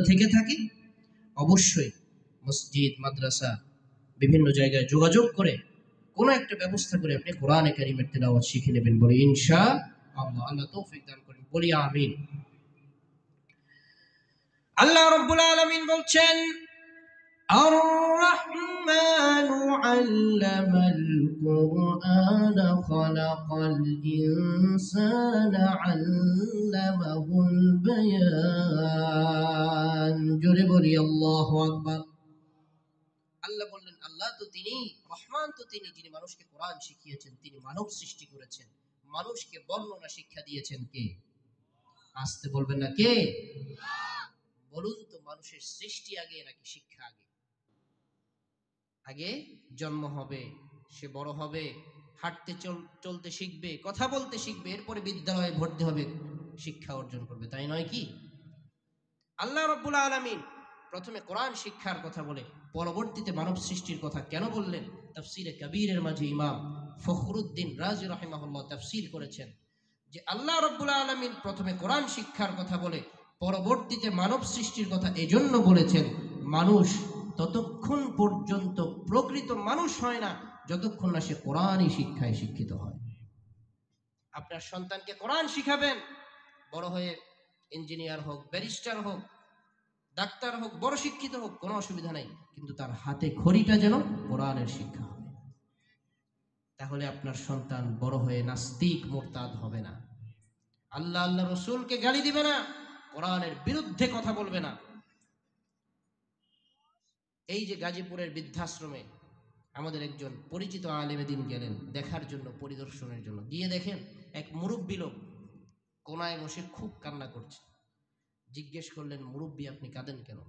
থেকে থাকে অবশ্যই মসজিদ মাদ্রাসা বিভিন্ন জায়গায় যোগাযোগ করে কোনো একটা ব্যবস্থা করে আপনি কোরআনে কারিমের তেলাওয়াত শিখে নেবেন বলে ইনশাআল্লাহ। আল্লাহ তৌফিক দান করেন, বলি আমিন। আল্লাহ রাব্বুল আলামিন বলছেন আর রহমানু আল্লামাল কুরআন খালাকাল ইনসানা আল্লামাহুল বায়ান। জোরে বলি আল্লাহু আকবার। আল্লাহ বললেন আল্লাহ তো তিনি রহমান, তো তিনি যিনি মানুষকে কোরআন শিখিয়েছেন, তিনি মানব সৃষ্টি করেছেন, মানুষকে বর্ণনা শিক্ষা দিয়েছেন কে? আসতে বলবেন না কে? বলুন তো, মানুষের সৃষ্টি আগে নাকি শিক্ষা আগে? আগে জন্ম হবে, সে বড় হবে, হাঁটতে চলতে শিখবে, কথা বলতে শিখবে, এরপরে বিদ্যালয়ে ভর্তি হবে, শিক্ষা অর্জন করবে, তাই নয় কি? আল্লাহ রাব্বুল আলামিন প্রথমে কোরআন শিক্ষার কথা বলে পরবর্তীতে মানব সৃষ্টির কথা কেন বললেন? তাফসিরে কবীরের মাঝে ইমাম ফখরুদ্দিন রাজি রাহিমাহুল্লাহ তাফসির করেছেন যে আল্লাহ রাব্বুল আলামিন প্রথমে কোরআন শিক্ষার কথা বলে পরবর্তীতে মানব সৃষ্টির কথা এজন্য বলেছেন, মানুষ ততক্ষণ পর্যন্ত প্রকৃত মানুষ হয় না যতক্ষণ না সে কোরআনই শিক্ষায় শিক্ষিত হয়। আপনার সন্তানকে কোরআন শিখাবেন, বড় হয়ে ইঞ্জিনিয়ার হোক, ব্যারিস্টার হোক, ডাক্তার হোক, বড় শিক্ষিত হোক, কোনো অসুবিধা নাই, কিন্তু তার হাতে খড়িটা যেন কোরআনের শিক্ষা হবে। তাহলে আপনার সন্তান বড় হয়ে নাস্তিক মুরতাদ হবে না, আল্লাহ আল্লাহ রসুলকে গালি দিবে না, কোরআনের বিরুদ্ধে কথা বলবে না। এই যে গাজীপুরের বৃদ্ধাশ্রমে আমাদের একজন পরিচিত আলেম দিন গেলেন দেখার জন্য, পরিদর্শনের জন্য। গিয়ে দেখেন এক মুরব্বী লোক কোনায় বসে খুব কান্না করছে। জিজ্ঞেস করলেন, মুরব্বী আপনি কাঁদেন কেন?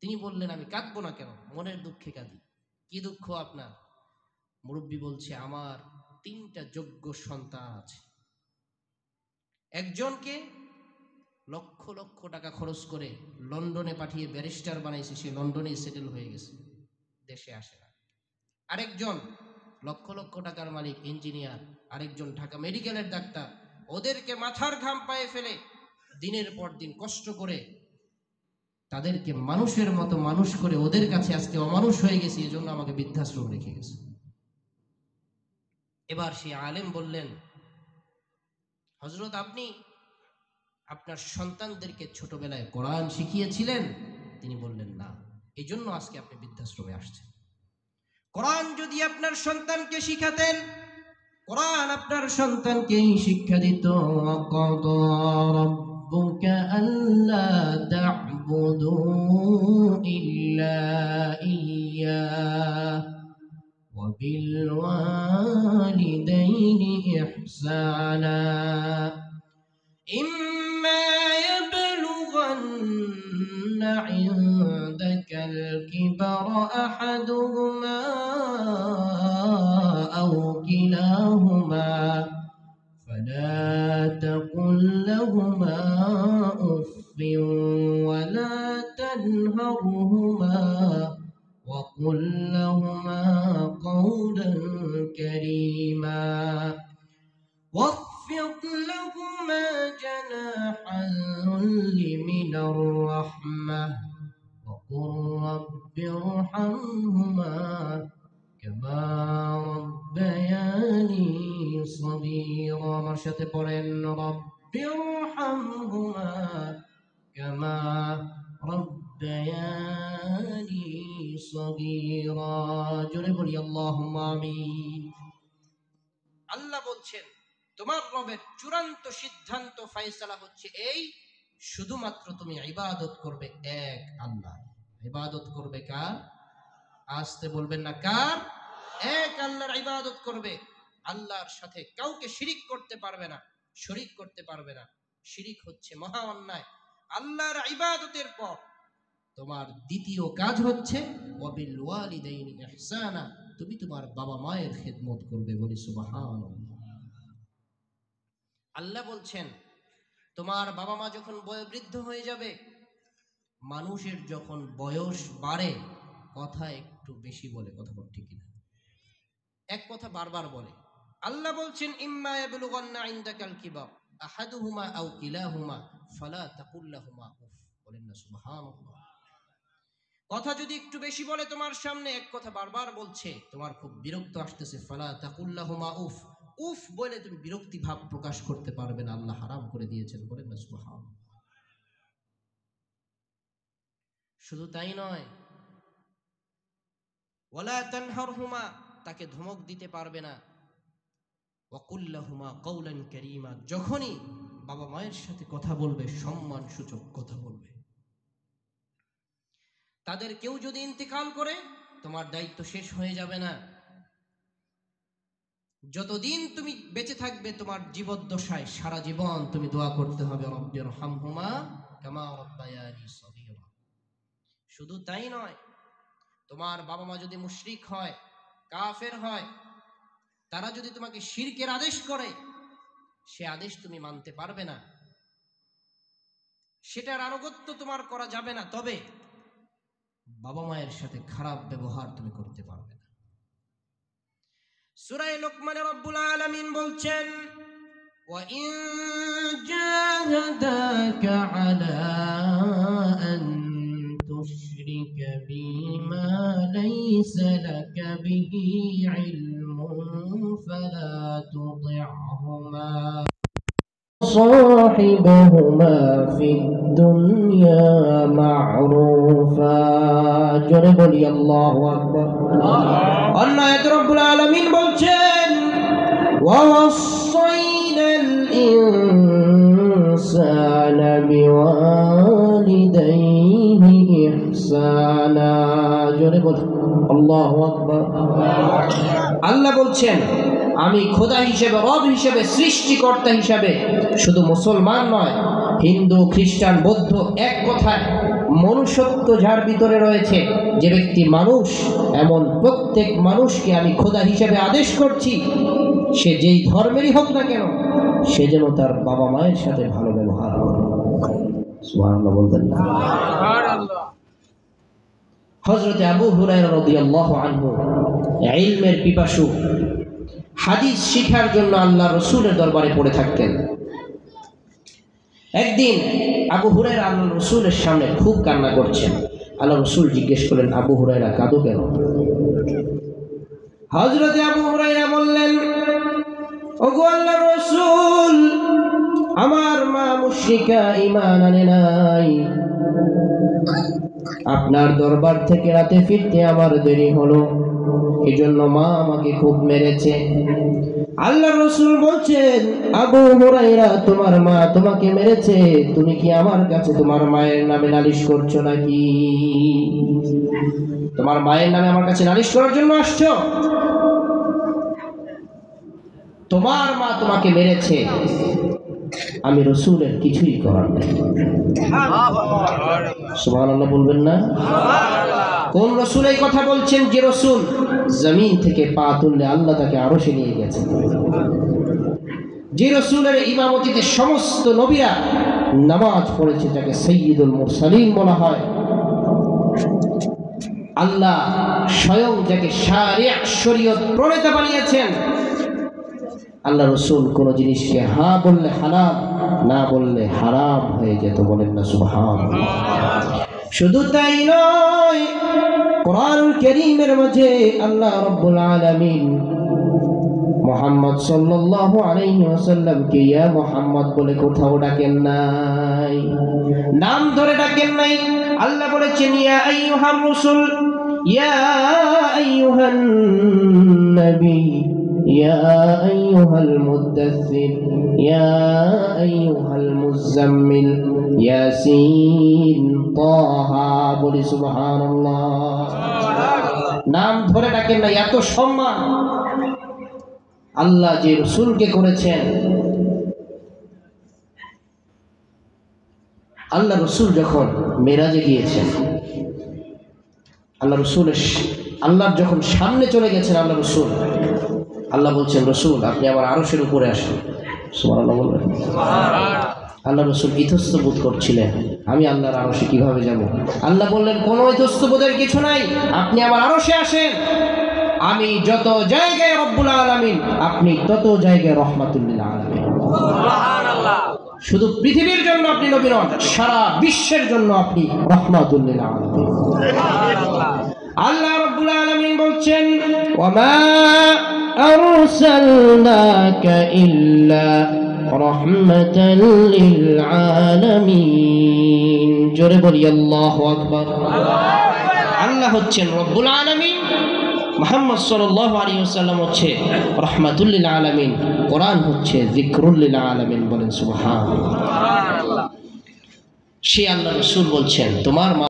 তিনি বললেন, আমি কাঁদবো না কেন, মনের দুঃখে কাঁদি। কি দুঃখ আপনার? মুরব্বী বলছে, আমার 3টা যোগ্য সন্তান আছে, একজনকে লক্ষ লক্ষ টাকা খরচ করে লন্ডনে পাঠিয়ে ব্যারিস্টার বানাইছে, সে লন্ডনেই সেটেল হয়ে গেছে, দেশে আসে না। আরেকজন লক্ষ লক্ষ টাকার মালিক ইঞ্জিনিয়ার, আরেকজন ঢাকা মেডিকেলের ডাক্তার। ওদেরকে মাথার ঘাম পায়ে ফেলে দিনের পর দিন কষ্ট করে তাদেরকে মানুষের মতো মানুষ করে ওদের কাছে আজকে অমানুষ হয়ে গেছে, এজন্য আমাকে বৃদ্ধাশ্রম রেখে গেছে। এবার সে আলেম বললেন, হযরত আপনি আপনার সন্তানদেরকে ছোটবেলায় কোরআন শিখিয়েছিলেন? তিনি বললেন না, এই জন্য আজকে আপনি বৃদ্ধাশ্রমে আসছেন। কোরআন যদি আপনার সন্তানকে শিখাতেন, কোরআন আপনার সন্তানকে শিক্ষা দিত, ওয়াকাদা রাব্বুকা আল্লা তা'বুদু ইল্লা ইয়্যাহ ওয়া বিল ওয়ালিদাইনি ইহসানা ইম্মা ইয়াবলুগান্না ইনদাকাল কিবারা আহাদুহুমা আও কিলাহুমা فلا تقل لهما أف ولا تنهرهما وقل لهما قولا كريما واخفض لهما جناح الذل من الرحمة وقل رب ارحمهما كما ربياني صغيرا। আমার সাথে পড়েন, رب ارحمهما كما ربياني صغيرا। জোরে বলি আল্লাহুম্মা আমিন। আল্লাহ বলছেন, তোমার রবের চূড়ান্ত সিদ্ধান্ত ফয়সালা হচ্ছে এই, শুধুমাত্র তুমি ইবাদত করবে এক আল্লাহ। ইবাদত করবে কার? আসতে বলবেন না কার? এক আল্লাহর ইবাদত করবে, আল্লাহর সাথে কাউকে শিরিক করতে পারবে না, শরীক করতে পারবে না। শিরিক হচ্ছে মহা অন্যায়। আল্লাহর ইবাদতের পর তোমার দ্বিতীয় কাজ হচ্ছে ওয়াবিল ওয়ালিদাইনি ইহসানা, তুমি তোমার বাবা মায়ের খেদমত করবে। বলি সুবহানাল্লাহ। আল্লাহ বলছেন, তোমার বাবা মা যখন বয়োবৃদ্ধ হয়ে যাবে, মানুষের যখন বয়স বাড়ে কথা একটু বেশি বলে, কথা বল ঠিক কিনা? এক কথা বারবার বলে। আল্লাহ বলছেন, ইম্মা ইয়াবলুগান্না ইনদাকাল কিবার আহাদুহুমা আও কিলাহুমা ফালা তাকুল লাহুমা উফ বলেন না সুবহানাল্লাহ। কথা যদি একটু বেশি বলে তোমার সামনে, এক কথা বারবার বলছে, তোমার খুব বিরক্ত আসতেছে, ফালা তাকুল্লাহুমা উফ, উফ বলে তুমি বিরক্তি ভাব প্রকাশ করতে পারবে না, আল্লাহ হারাম করে দিয়েছেন। বলেন না সুবহানাল্লাহ। শুধু তাই নয়, ওয়ালা তানহারহুমা, তাকে ধমক দিতে পারবে না। ওয়াকুল্লাহুমা কওলান কারীমা, যখনই বাবা মায়ের সাথে কথা বলবে সম্মান সূচক কথা বলবে। তাদের কেউ যদি ইন্তেকাল করে তোমার দায়িত্ব শেষ হয়ে যাবে না। যতদিন তুমি বেঁচে থাকবে তোমার জীবদ্দশায় সারা জীবন তুমি দোয়া করতে হবে, রব্বিরহামহুমা কামা রাব্বায়ানি সগীরা। শুধু তাই নয়, তোমার বাবা মা যদি মুশরিক হয়, কাফের হয়, তারা যদি তোমাকে শিরকের আদেশ করে, সে আদেশ তুমি মানতে পারবে না, সেটার আনুগত্য তোমার করা যাবে না, তবে বাবা মায়ের সাথে খারাপ ব্যবহার তুমি করতে পারবে না। সূরা লোকমানে রব্বুল আলামিন বলছেন, ওয়া ইন জাহাদাকা আলা আন তুশরিকা বিমা লাইসা লাকা বিহি ইলমুন ফালা তুতি'হুমা صاحبهما في الدنيا معروفا। জোরে বলি আল্লাহু আকবার। অন্য আয়াতে রব্বুল আলামিন বলছেন, ووصينا الإنسان بوالديه إحسانا। জোরে বলি আল্লাহু আকবার। আল্লাহ বলছেন, আমি খোদা হিসেবে, রব হিসেবে, সৃষ্টিকর্তা হিসেবে শুধু মুসলমান নয়, হিন্দু, খ্রিস্টান, বৌদ্ধ, এক কথায় মনুষ্যত্ব যার ভিতরে রয়েছে, যে ব্যক্তি মানুষ, এমন প্রত্যেক মানুষকে আমি খোদা হিসেবে আদেশ করছি, সে যেই ধর্মেরই হোক না কেন, সে যেন তার বাবা মায়ের সাথে ভালো ব্যবহার করে। সুবহানাল্লাহ বলবেন না? হযরত আবু হুরায়রা রাদিয়াল্লাহু আনহু ইলমের পিপাসু, হাদিস শিখার জন্য আল্লাহ রসুলের দরবারে পড়ে থাকতেন। একদিন আবু হুরায়রা আল্লাহ রসুলের সামনে খুব কান্না করছেন। আল্লাহ রসুল জিজ্ঞেস করলেন, আবু হুরায়রা কাঁদো কেন? হযরতে আবু হুরায়রা বললেন, ওগো আল্লাহর রাসূল, আমার মা মুশরিকা, ঈমান আনে নাই। আপনার দরবার থেকে রাতে ফিরতে আমার দেরি হলো, এজন্য মা আমাকে খুব মেরেছে। আল্লাহর রাসূল বলছেন, আবু হুরায়রা, তোমার মা তোমাকে মেরেছে, তুমি কি আমার কাছে তোমার মায়ের নামে নালিশ করছো নাকি? তোমার মায়ের নামে আমার কাছে নালিশ করার জন্য আসছো? তোমার মা তোমাকে মেরেছে, আমি রসুলের কিছুই করার নেই। সুবহানাল্লাহ বলবেন না? কোন রসুল এই কথা বলছেন? যে রসুল জমিন থেকে পা তুললে আল্লাহ তাকে আরশে নিয়ে গেছেন, যে রসুলের ইমামতিতে সমস্ত নবীরা নামাজ পড়েছে, যাকে সাইয়্যিদুল মুরসালিন বলা হয়। আল্লাহ স্বয়ং যাকে শারিআ শরীয়ত প্রণেতা বানিয়েছেন। আল্লাহ রসুল কোন জিনিসকে হ্যাঁ বললে হালাল, না বললে হারাম হয়ে যেত। বলেন না সুবহানাল্লাহ। শুধু তাই নয়, কোরআনুল কারীমের মাঝে আল্লাহ রাব্বুল আলামিন মুহাম্মদ সাল্লাল্লাহু আলাইহি ওয়াসাল্লামকে ইয়া মুহাম্মদ বলে কোথাও ডাকেন নাই, নাম ধরে ডাকেন নাই। আল্লাহ বলেছেন, ইয়া আইয়ুহার রাসূল, ইয়া আইয়ুহান নবী, ইয়া আইয়ুহাল মুদ্দাসসির, ইয়া আইয়ুহাল মুযাম্মিল, ইয়াসিন, তাহা। বলি সুবহানাল্লাহ। নাম ধরে ডাকেন না, এত সম্মান আল্লাহ যে রাসূলকে করেছেন। আল্লাহ রাসূল যখন মেরাজে গিয়েছেন, আল্লাহ রাসূলের আল্লাহর যখন সামনে চলে গেছেন আল্লাহ রাসূল, আল্লাহ বলছেন, রাসূল আপনি আমার আরশের উপরে আসেন। সুবহানাল্লাহ বলবেন। আল্লাহ রাসূল ইতস্ত বোধ করছিলেন, আমি আল্লাহর আরশে কিভাবে যাব? আল্লাহ বললেন, কোনো ইতস্ত বোধের কিছু নাই, আপনি আমার আরশে আসেন। আমি যত জায়গায় রব্বুল আলামিন, আপনি তত জায়গায় রহমাতুল লিল আলামিন। সুবহানাল্লাহ। শুধু পৃথিবীর জন্য আপনি নবী নন, সারা বিশ্বের জন্য আপনি রাহমাতুল লিল আলামিন। আল্লাহ রাব্বুল আলামিন বলছেন ওয়ামা আরসালনাকা ইল্লা রাহমাতাল লিল আলামিন। জোরে বলি আল্লাহু আকবার। আল্লাহ হচ্ছেন রব্বুল আলামিন, মুহাম্মদ সাল্লাল্লাহু আলাইহি ওয়াসাল্লাম হচ্ছে রাহমাতুল লিল আলামিন, কোরআন হচ্ছে যিকরুল লিল আলামিন। বলেন সুবহানাল্লাহ। সেই আল্লাহ রাসূল বলছেন তোমার